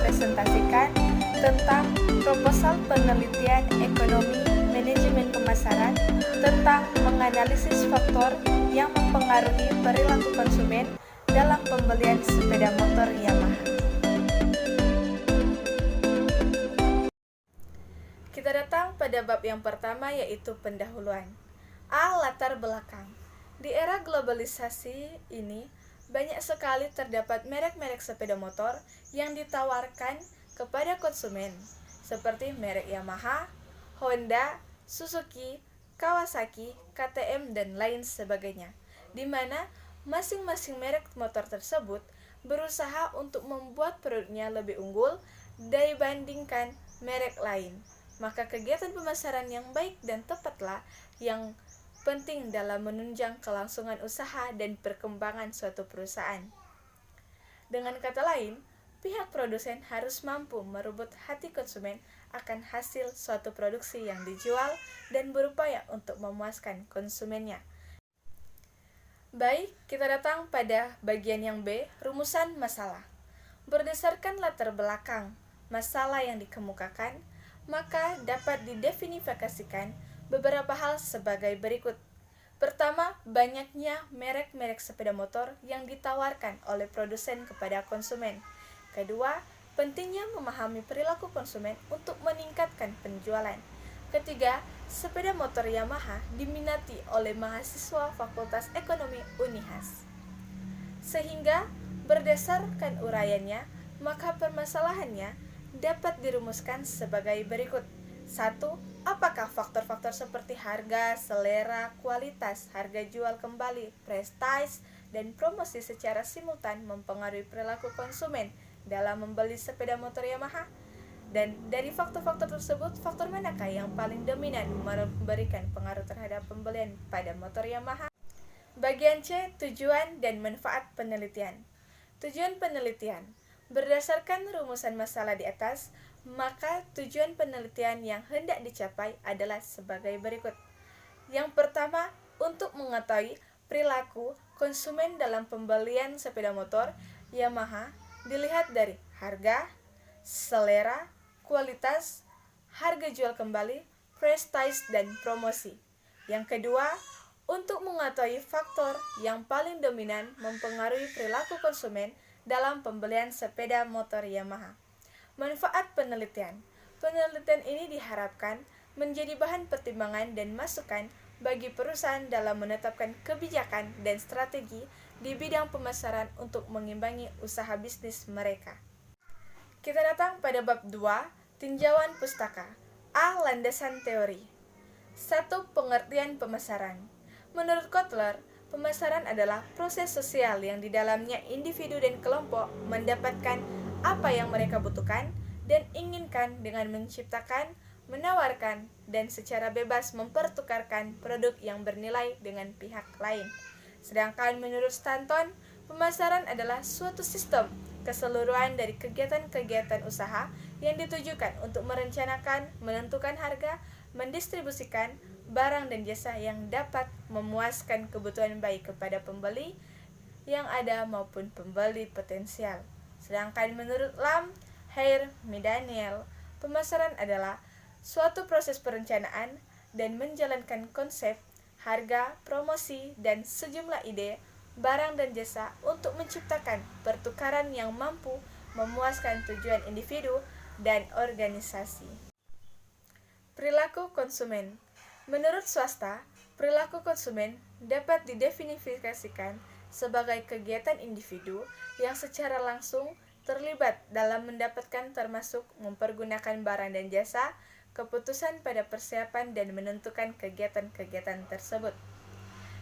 mempresentasikan tentang proposal penelitian ekonomi manajemen pemasaran tentang menganalisis faktor yang mempengaruhi perilaku konsumen dalam pembelian sepeda motor Yamaha. Kita datang pada bab yang pertama, yaitu pendahuluan. A. Latar belakang. Di era globalisasi ini, banyak sekali terdapat merek-merek sepeda motor yang ditawarkan kepada konsumen, seperti merek Yamaha, Honda, Suzuki, Kawasaki, KTM, dan lain sebagainya, di mana masing-masing merek motor tersebut berusaha untuk membuat produknya lebih unggul dibandingkan merek lain. Maka kegiatan pemasaran yang baik dan tepatlah yang penting dalam menunjang kelangsungan usaha dan perkembangan suatu perusahaan. Dengan kata lain, pihak produsen harus mampu merebut hati konsumen akan hasil suatu produksi yang dijual dan berupaya untuk memuaskan konsumennya. Baik, kita datang pada bagian yang B, rumusan masalah. Berdasarkan latar belakang masalah yang dikemukakan, maka dapat didefinisikan beberapa hal sebagai berikut. Pertama, banyaknya merek-merek sepeda motor yang ditawarkan oleh produsen kepada konsumen. Kedua, pentingnya memahami perilaku konsumen untuk meningkatkan penjualan. Ketiga, sepeda motor Yamaha diminati oleh mahasiswa Fakultas Ekonomi Unihas. Sehingga, berdasarkan uraiannya, maka permasalahannya dapat dirumuskan sebagai berikut. 1. Apakah faktor-faktor seperti harga, selera, kualitas, harga jual kembali, prestige, dan promosi secara simultan mempengaruhi perilaku konsumen dalam membeli sepeda motor Yamaha? Dan dari faktor-faktor tersebut, faktor manakah yang paling dominan memberikan pengaruh terhadap pembelian pada motor Yamaha? Bagian C, tujuan dan manfaat penelitian. Tujuan penelitian. Berdasarkan rumusan masalah di atas, maka tujuan penelitian yang hendak dicapai adalah sebagai berikut. Yang pertama, untuk mengetahui perilaku konsumen dalam pembelian sepeda motor Yamaha dilihat dari harga, selera, kualitas, harga jual kembali, prestige, dan promosi. Yang kedua, untuk mengetahui faktor yang paling dominan mempengaruhi perilaku konsumen dalam pembelian sepeda motor Yamaha. Manfaat penelitian. Penelitian ini diharapkan menjadi bahan pertimbangan dan masukan bagi perusahaan dalam menetapkan kebijakan dan strategi di bidang pemasaran untuk mengimbangi usaha bisnis mereka. Kita datang pada bab 2, tinjauan pustaka. A. Landasan teori. 1. Pengertian pemasaran. Menurut Kotler, pemasaran adalah proses sosial yang di dalamnya individu dan kelompok mendapatkan apa yang mereka butuhkan dan inginkan dengan menciptakan, menawarkan, dan secara bebas mempertukarkan produk yang bernilai dengan pihak lain. Sedangkan menurut Stanton, pemasaran adalah suatu sistem keseluruhan dari kegiatan-kegiatan usaha yang ditujukan untuk merencanakan, menentukan harga, mendistribusikan barang dan jasa yang dapat memuaskan kebutuhan baik kepada pembeli yang ada maupun pembeli potensial. Sedangkan menurut Lam, Hare, Daniel, pemasaran adalah suatu proses perencanaan dan menjalankan konsep, harga, promosi, dan sejumlah ide, barang dan jasa untuk menciptakan pertukaran yang mampu memuaskan tujuan individu dan organisasi. Perilaku konsumen. Menurut swasta, perilaku konsumen dapat didefinisikan sebagai kegiatan individu yang secara langsung terlibat dalam mendapatkan termasuk mempergunakan barang dan jasa, keputusan pada persiapan dan menentukan kegiatan-kegiatan tersebut.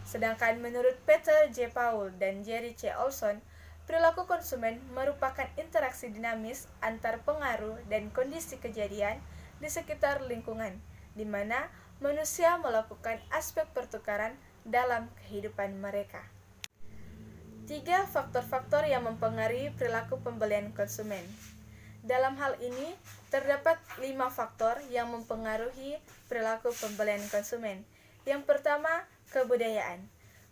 Sedangkan menurut Peter J. Paul dan Jerry C. Olson, perilaku konsumen merupakan interaksi dinamis antar pengaruh dan kondisi kejadian di sekitar lingkungan, di mana manusia melakukan aspek pertukaran dalam kehidupan mereka. 3. Faktor-faktor yang mempengaruhi perilaku pembelian konsumen. Dalam hal ini, terdapat 5 faktor yang mempengaruhi perilaku pembelian konsumen. Yang pertama, kebudayaan.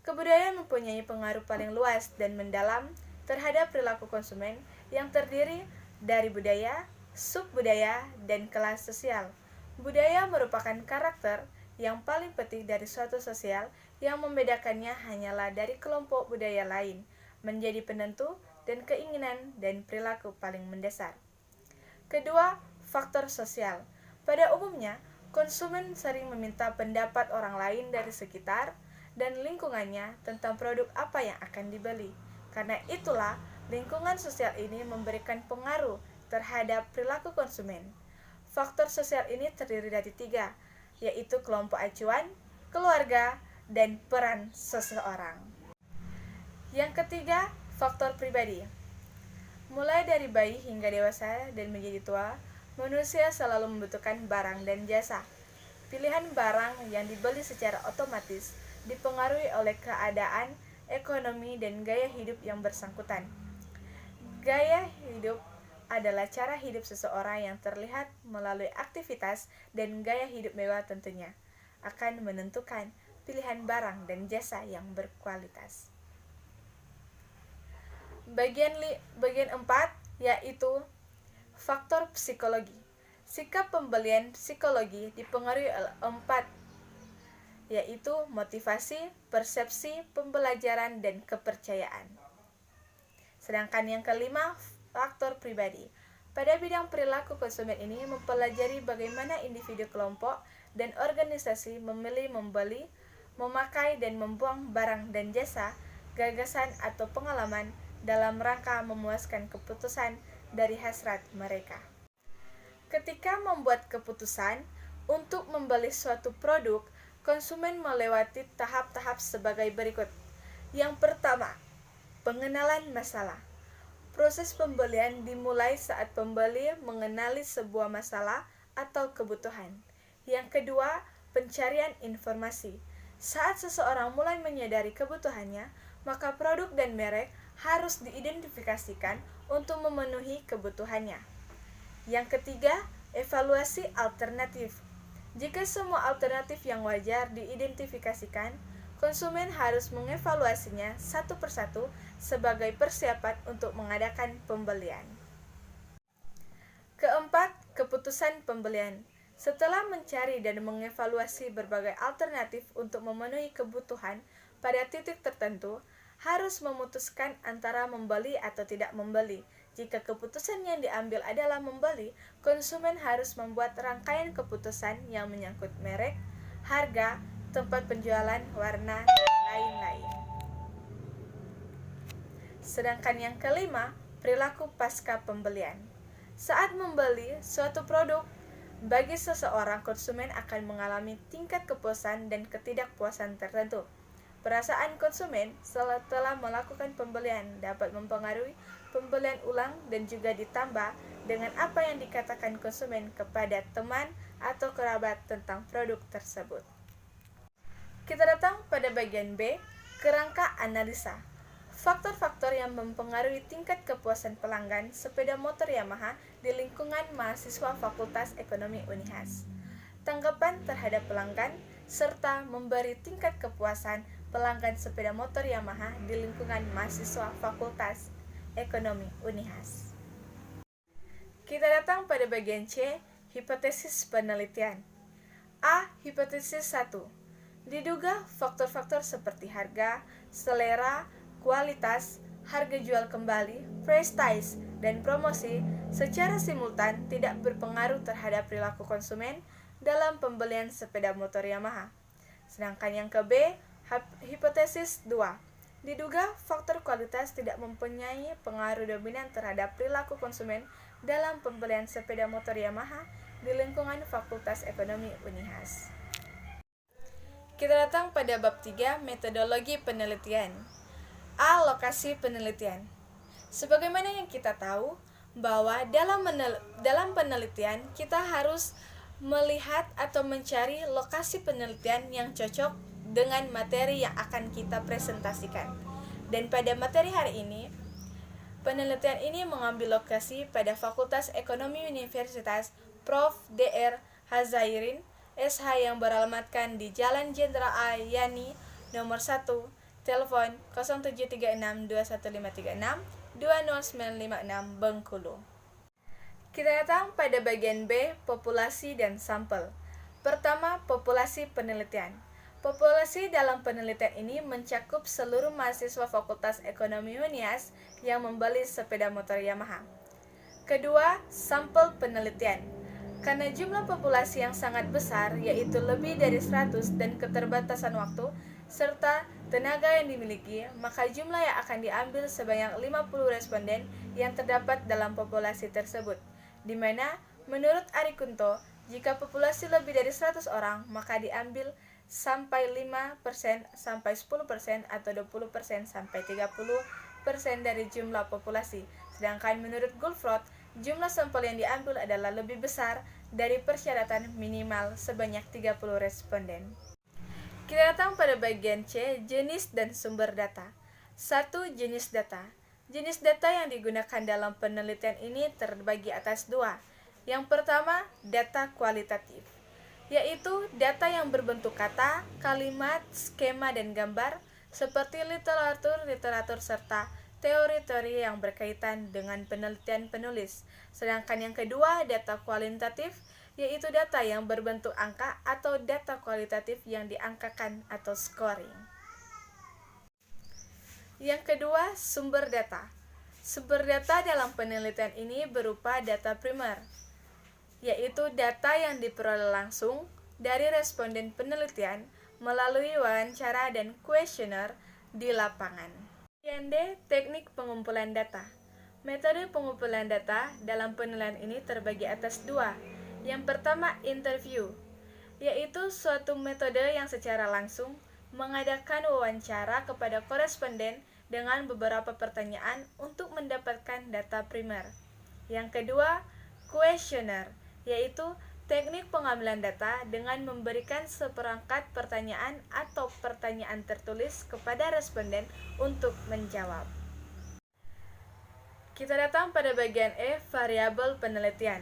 Kebudayaan mempunyai pengaruh paling luas dan mendalam terhadap perilaku konsumen yang terdiri dari budaya, subbudaya, dan kelas sosial. Budaya merupakan karakter yang paling penting dari suatu sosial yang membedakannya hanyalah dari kelompok budaya lain, menjadi penentu dan keinginan dan perilaku paling mendasar. Kedua, faktor sosial. Pada umumnya, konsumen sering meminta pendapat orang lain dari sekitar dan lingkungannya tentang produk apa yang akan dibeli. Karena itulah, lingkungan sosial ini memberikan pengaruh terhadap perilaku konsumen. Faktor sosial ini terdiri dari 3, yaitu kelompok acuan, keluarga, dan peran seseorang. Yang ketiga, faktor pribadi. Mulai dari bayi hingga dewasa dan menjadi tua, manusia selalu membutuhkan barang dan jasa. Pilihan barang yang dibeli secara otomatis dipengaruhi oleh keadaan, ekonomi, dan gaya hidup yang bersangkutan. Gaya hidup adalah cara hidup seseorang yang terlihat melalui aktivitas dan gaya hidup mewah tentunya akan menentukan pilihan barang dan jasa yang berkualitas. Bagian 4 yaitu faktor psikologi. Sikap pembelian psikologi dipengaruhi oleh 4, yaitu motivasi, persepsi, pembelajaran, dan kepercayaan. Sedangkan yang kelima, faktor pribadi. Pada bidang perilaku konsumen ini mempelajari bagaimana individu, kelompok, dan organisasi memilih, membeli, memakai, dan membuang barang dan jasa, gagasan atau pengalaman dalam rangka memuaskan keputusan dari hasrat mereka. Ketika membuat keputusan untuk membeli suatu produk, konsumen melewati tahap-tahap sebagai berikut. Yang pertama, pengenalan masalah. Proses pembelian dimulai saat pembeli mengenali sebuah masalah atau kebutuhan. Yang kedua, pencarian informasi. Saat seseorang mulai menyadari kebutuhannya, maka produk dan merek harus diidentifikasikan untuk memenuhi kebutuhannya. Yang ketiga, evaluasi alternatif. Jika semua alternatif yang wajar diidentifikasikan, konsumen harus mengevaluasinya satu persatu sebagai persiapan untuk mengadakan pembelian. Keempat, keputusan pembelian. Setelah mencari dan mengevaluasi berbagai alternatif untuk memenuhi kebutuhan pada titik tertentu, harus memutuskan antara membeli atau tidak membeli. Jika keputusan yang diambil adalah membeli, konsumen harus membuat rangkaian keputusan yang menyangkut merek, harga, tempat penjualan, warna, dan lain-lain. Sedangkan yang kelima, perilaku pasca pembelian. Saat membeli suatu produk, bagi seseorang konsumen akan mengalami tingkat kepuasan dan ketidakpuasan tertentu. Perasaan konsumen setelah melakukan pembelian dapat mempengaruhi pembelian ulang dan juga ditambah dengan apa yang dikatakan konsumen kepada teman atau kerabat tentang produk tersebut. Kita datang pada bagian B, kerangka analisa. Faktor-faktor yang mempengaruhi tingkat kepuasan pelanggan sepeda motor Yamaha di lingkungan mahasiswa Fakultas Ekonomi Unihas. Tanggapan terhadap pelanggan serta memberi tingkat kepuasan pelanggan sepeda motor Yamaha di lingkungan mahasiswa Fakultas Ekonomi Unihas. Kita datang pada bagian C, hipotesis penelitian. A. Hipotesis 1. Diduga faktor-faktor seperti harga, selera, kualitas, harga jual kembali, prestige, dan promosi secara simultan tidak berpengaruh terhadap perilaku konsumen dalam pembelian sepeda motor Yamaha. Sedangkan yang ke B, hipotesis 2. Diduga faktor kualitas tidak mempunyai pengaruh dominan terhadap perilaku konsumen dalam pembelian sepeda motor Yamaha di lingkungan Fakultas Ekonomi Unihas. Kita datang pada bab 3, metodologi penelitian. A. Lokasi penelitian. Sebagaimana yang kita tahu bahwa dalam penelitian kita harus melihat atau mencari lokasi penelitian yang cocok dengan materi yang akan kita presentasikan. Dan pada materi hari ini, penelitian ini mengambil lokasi pada Fakultas Ekonomi Universitas Prof. Dr. Hazairin, SH yang beralamatkan di Jalan Jenderal A. Yani, nomor 1, telepon 0736 21536 20956 Bengkulu. Kita datang pada bagian B, populasi dan sampel. Pertama, populasi penelitian. Populasi dalam penelitian ini mencakup seluruh mahasiswa Fakultas Ekonomi Unias yang membeli sepeda motor Yamaha. Kedua, sampel penelitian. Karena jumlah populasi yang sangat besar, yaitu lebih dari 100 dan keterbatasan waktu, serta tenaga yang dimiliki, maka jumlah yang akan diambil sebanyak 50 responden yang terdapat dalam populasi tersebut, di mana menurut Ari Kunto, jika populasi lebih dari 100 orang, maka diambil sampai 5% sampai 10% atau 20% sampai 30% dari jumlah populasi. Sedangkan menurut Goldfloat, jumlah sampel yang diambil adalah lebih besar dari persyaratan minimal sebanyak 30 responden. Kita datang pada bagian C, jenis dan sumber data. 1. Jenis data. Jenis data yang digunakan dalam penelitian ini terbagi atas 2. Yang pertama, data kualitatif, yaitu data yang berbentuk kata, kalimat, skema, dan gambar, seperti literatur serta teori-teori yang berkaitan dengan penelitian penulis. Sedangkan yang kedua, data kualitatif, yaitu data yang berbentuk angka atau data kualitatif yang diangkakan atau scoring. Yang kedua, sumber data. Sumber data dalam penelitian ini berupa data primer, yaitu data yang diperoleh langsung dari responden penelitian melalui wawancara dan kuesioner di lapangan. Yang D, teknik pengumpulan data. Metode pengumpulan data dalam penelitian ini terbagi atas 2. Yang pertama, interview, yaitu suatu metode yang secara langsung mengadakan wawancara kepada koresponden dengan beberapa pertanyaan untuk mendapatkan data primer. Yang kedua, kuesioner, yaitu teknik pengambilan data dengan memberikan seperangkat pertanyaan atau pertanyaan tertulis kepada responden untuk menjawab. Kita datang pada bagian E, variabel penelitian.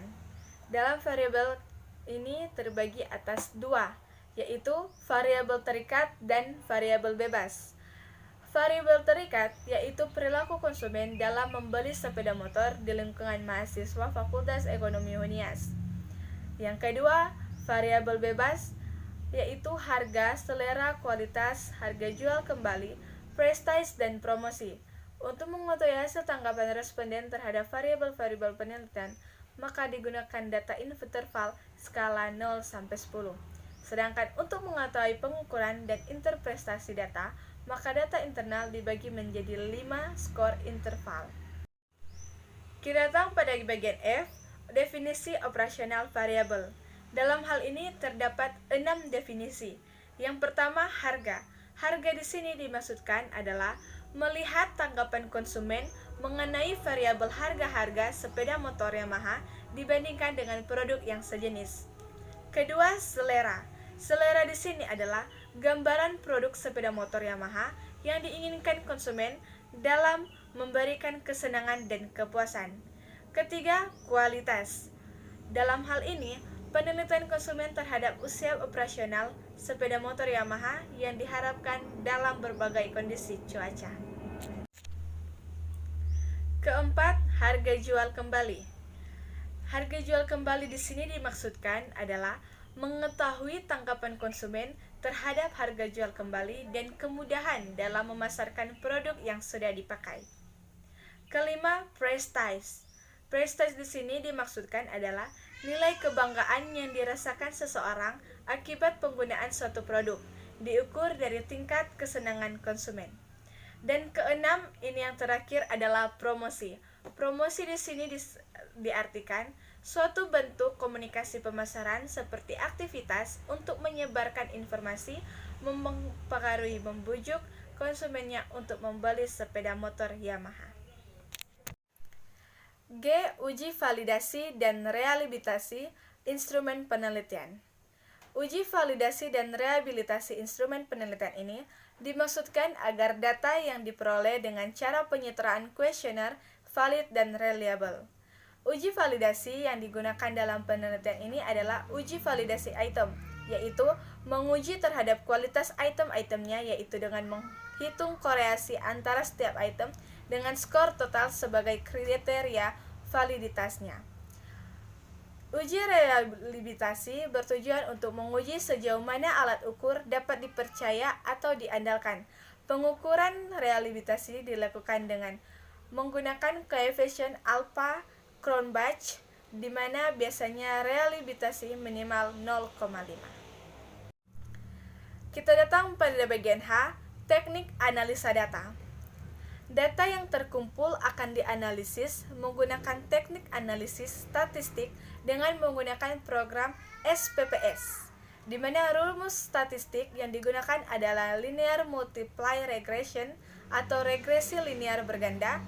Dalam variabel ini terbagi atas 2, yaitu variabel terikat dan variabel bebas. Variabel terikat yaitu perilaku konsumen dalam membeli sepeda motor di lingkungan mahasiswa Fakultas Ekonomi Unias. Yang kedua, variabel bebas yaitu harga, selera, kualitas, harga jual kembali, prestige, dan promosi. Untuk mengetahui hasil tanggapan responden terhadap variabel-variabel penelitian, maka digunakan data interval skala 0 sampai 10. Sedangkan untuk mengetahui pengukuran dan interpretasi data, maka data internal dibagi menjadi 5 skor interval. Kita datang pada bagian F, definisi operasional variabel. Dalam hal ini terdapat 6 definisi. Yang pertama, harga. Harga di sini dimaksudkan adalah melihat tanggapan konsumen mengenai variabel harga-harga sepeda motor Yamaha dibandingkan dengan produk yang sejenis. Kedua, selera. Selera di sini adalah gambaran produk sepeda motor Yamaha yang diinginkan konsumen dalam memberikan kesenangan dan kepuasan. Ketiga, kualitas. Dalam hal ini, penelitian konsumen terhadap usia operasional sepeda motor Yamaha yang diharapkan dalam berbagai kondisi cuaca. Keempat, harga jual kembali. Harga jual kembali di sini dimaksudkan adalah mengetahui tanggapan konsumen terhadap harga jual kembali dan kemudahan dalam memasarkan produk yang sudah dipakai. Kelima, prestige. Prestige di sini dimaksudkan adalah nilai kebanggaan yang dirasakan seseorang akibat penggunaan suatu produk, diukur dari tingkat kesenangan konsumen. Dan keenam, ini yang terakhir adalah promosi. Promosi di sini diartikan suatu bentuk komunikasi pemasaran seperti aktivitas untuk menyebarkan informasi, mempengaruhi, membujuk konsumennya untuk membeli sepeda motor Yamaha. G. Uji validasi dan rehabilitasi instrumen penelitian. Uji validasi dan rehabilitasi instrumen penelitian ini dimaksudkan agar data yang diperoleh dengan cara penyetaraan kuesioner valid dan reliable. Uji validasi yang digunakan dalam penelitian ini adalah uji validasi item, yaitu menguji terhadap kualitas item-itemnya, yaitu dengan menghitung korelasi antara setiap item dengan skor total sebagai kriteria validitasnya. Uji reliabilitasi bertujuan untuk menguji sejauh mana alat ukur dapat dipercaya atau diandalkan. Pengukuran reliabilitasi dilakukan dengan menggunakan koefisien alpha Cronbach, di mana biasanya reliabilitasi minimal 0,5. Kita datang pada bagian H, teknik analisa data. Data yang terkumpul akan dianalisis menggunakan teknik analisis statistik dengan menggunakan program SPPS, di mana rumus statistik yang digunakan adalah linear multiply regression atau regresi linear berganda.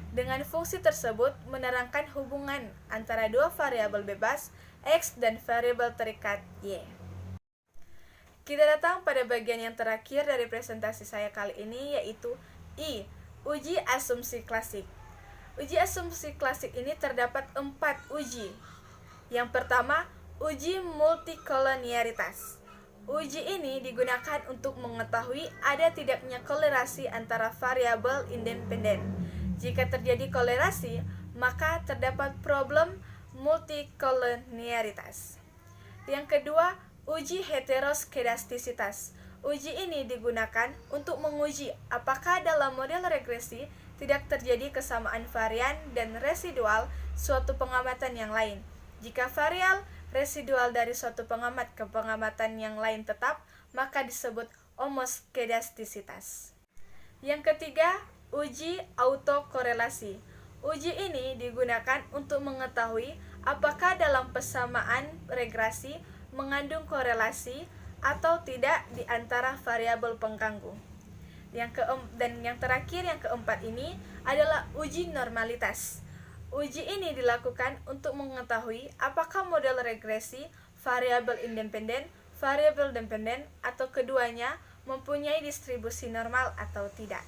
Dengan fungsi tersebut menerangkan hubungan antara dua variabel bebas X dan variabel terikat Y. Kita datang pada bagian yang terakhir dari presentasi saya kali ini, yaitu I, uji asumsi klasik. Uji asumsi klasik ini terdapat 4 uji. Yang pertama, uji multikolonialitas. Uji ini digunakan untuk mengetahui ada tidaknya kolerasi antara variabel independen. Jika terjadi kolerasi, maka terdapat problem multikolonialitas. Yang kedua, uji heteroskedastisitas. Uji ini digunakan untuk menguji apakah dalam model regresi tidak terjadi kesamaan varian dan residual suatu pengamatan yang lain. Jika varian residual dari suatu pengamat ke pengamatan yang lain tetap, maka disebut homoskedastisitas. Yang ketiga, uji autokorelasi. Uji ini digunakan untuk mengetahui apakah dalam persamaan regresi mengandung korelasi atau tidak di antara variabel pengganggu. Dan yang terakhir, yang keempat ini adalah uji normalitas. Uji ini dilakukan untuk mengetahui apakah model regresi variabel independen, variabel dependen, atau keduanya mempunyai distribusi normal atau tidak.